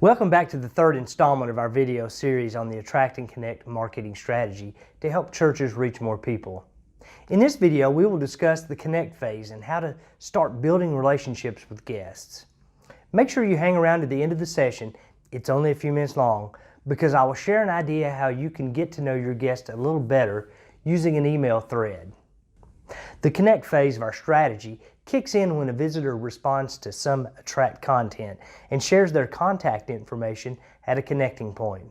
Welcome back to the third installment of our video series on the Attract and Connect marketing strategy to help churches reach more people. In this video, we will discuss the Connect phase and how to start building relationships with guests. Make sure you hang around to the end of the session. It's only a few minutes long because I will share an idea how you can get to know your guest a little better using an email thread. The Connect phase of our strategy kicks in when a visitor responds to some Attract content and shares their contact information at a connecting point.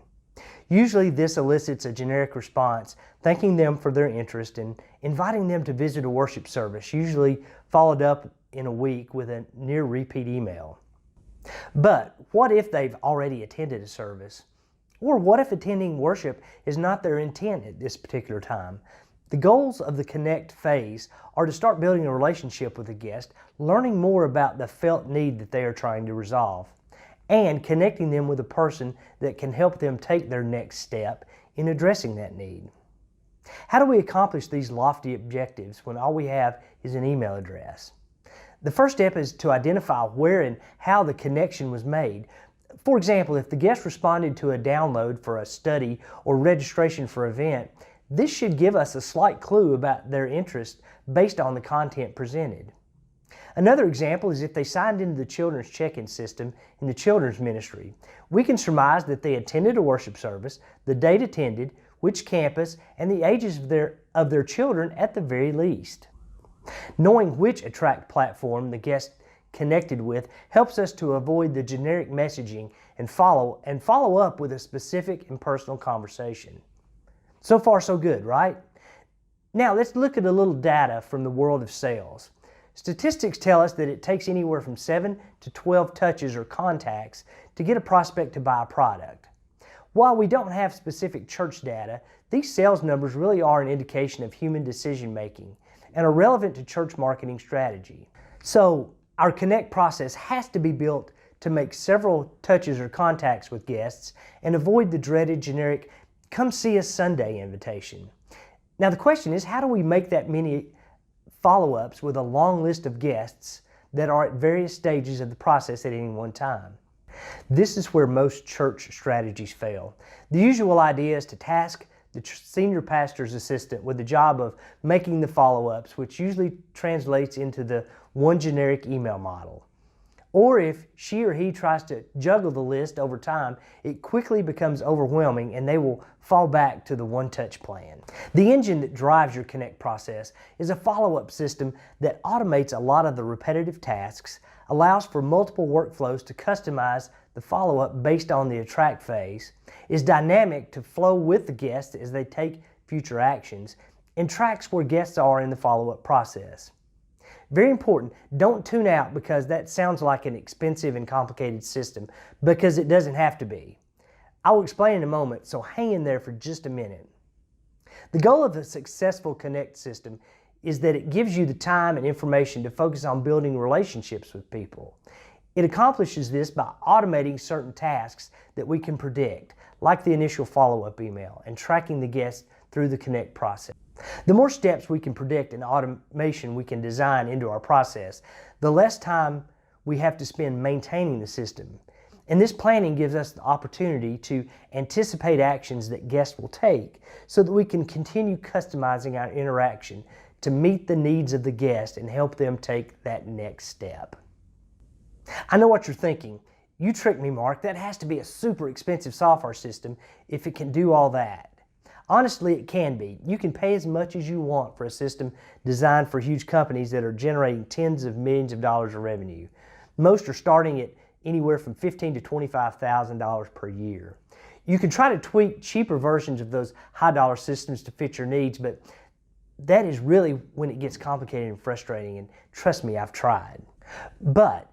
Usually this elicits a generic response, thanking them for their interest and inviting them to visit a worship service, usually followed up in a week with a near repeat email. But what if they've already attended a service? Or what if attending worship is not their intent at this particular time? The goals of the Connect phase are to start building a relationship with a guest, learning more about the felt need that they are trying to resolve, and connecting them with a person that can help them take their next step in addressing that need. How do we accomplish these lofty objectives when all we have is an email address? The first step is to identify where and how the connection was made. For example, if the guest responded to a download for a study or registration for an event, this should give us a slight clue about their interest based on the content presented. Another example is if they signed into the children's check-in system in the children's ministry. We can surmise that they attended a worship service, the date attended, which campus, and the ages of their children at the very least. Knowing which Attract platform the guest connected with helps us to avoid the generic messaging and follow up with a specific and personal conversation. So far, so good, right? Now, let's look at a little data from the world of sales. Statistics tell us that it takes anywhere from 7 to 12 touches or contacts to get a prospect to buy a product. While we don't have specific church data, these sales numbers really are an indication of human decision making and are relevant to church marketing strategy. So, our Connect process has to be built to make several touches or contacts with guests and avoid the dreaded generic "come see us Sunday" invitation. Now the question is, how do we make that many follow-ups with a long list of guests that are at various stages of the process at any one time? This is where most church strategies fail. The usual idea is to task the senior pastor's assistant with the job of making the follow-ups, which usually translates into the one generic email model. Or if she or he tries to juggle the list over time, it quickly becomes overwhelming and they will fall back to the one-touch plan. The engine that drives your Connect process is a follow-up system that automates a lot of the repetitive tasks, allows for multiple workflows to customize the follow-up based on the Attract phase, is dynamic to flow with the guests as they take future actions, and tracks where guests are in the follow-up process. Very important, don't tune out because that sounds like an expensive and complicated system, because it doesn't have to be. I will explain in a moment, so hang in there for just a minute. The goal of a successful Connect system is that it gives you the time and information to focus on building relationships with people. It accomplishes this by automating certain tasks that we can predict, like the initial follow-up email and tracking the guest through the Connect process. The more steps we can predict and automation we can design into our process, the less time we have to spend maintaining the system. And this planning gives us the opportunity to anticipate actions that guests will take so that we can continue customizing our interaction to meet the needs of the guest and help them take that next step. I know what you're thinking. You tricked me, Mark. That has to be a super expensive software system if it can do all that. Honestly, it can be. You can pay as much as you want for a system designed for huge companies that are generating tens of millions of dollars of revenue. Most are starting at anywhere from $15,000 to $25,000 per year. You can try to tweak cheaper versions of those high-dollar systems to fit your needs, but that is really when it gets complicated and frustrating, and trust me, I've tried. But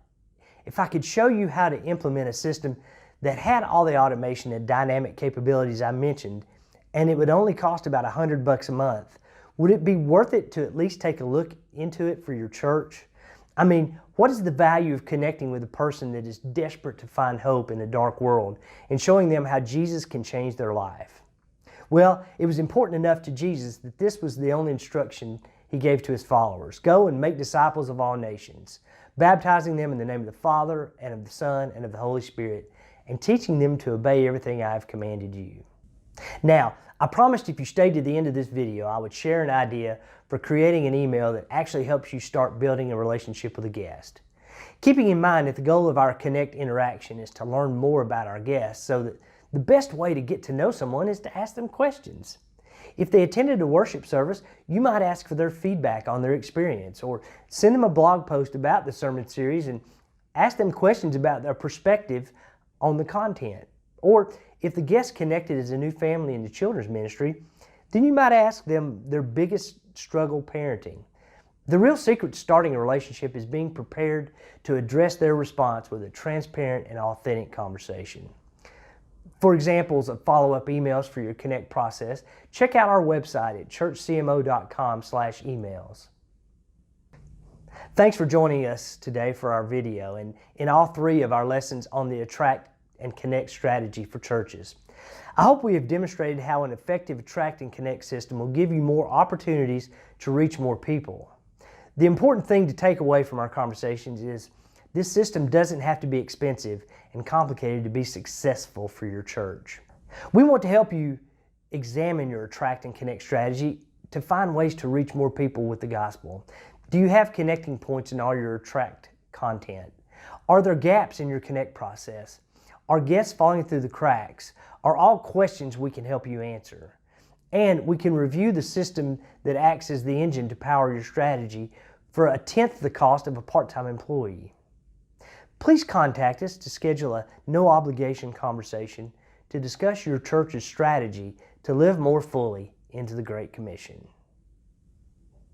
if I could show you how to implement a system that had all the automation and dynamic capabilities I mentioned, and it would only cost about $100 a month, would it be worth it to at least take a look into it for your church? I mean, what is the value of connecting with a person that is desperate to find hope in a dark world and showing them how Jesus can change their life? Well, it was important enough to Jesus that this was the only instruction he gave to his followers. Go and make disciples of all nations, baptizing them in the name of the Father and of the Son and of the Holy Spirit, and teaching them to obey everything I have commanded you. Now, I promised if you stayed to the end of this video, I would share an idea for creating an email that actually helps you start building a relationship with a guest. Keeping in mind that the goal of our Connect interaction is to learn more about our guests, so that the best way to get to know someone is to ask them questions. If they attended a worship service, you might ask for their feedback on their experience, or send them a blog post about the sermon series and ask them questions about their perspective on the content. Or if the guest connected as a new family in the children's ministry, then you might ask them their biggest struggle parenting. The real secret to starting a relationship is being prepared to address their response with a transparent and authentic conversation. For examples of follow-up emails for your Connect process, check out our website at churchcmo.com/emails. Thanks for joining us today for our video and in all 3 of our lessons on the Attract and Connect strategy for churches. I hope we have demonstrated how an effective Attract and Connect system will give you more opportunities to reach more people. The important thing to take away from our conversations is this system doesn't have to be expensive and complicated to be successful for your church. We want to help you examine your Attract and Connect strategy to find ways to reach more people with the gospel. Do you have connecting points in all your Attract content? Are there gaps in your Connect process? Are guests falling through the cracks? Are all questions we can help you answer. And we can review the system that acts as the engine to power your strategy for 1/10 the cost of a part-time employee. Please contact us to schedule a no-obligation conversation to discuss your church's strategy to live more fully into the Great Commission.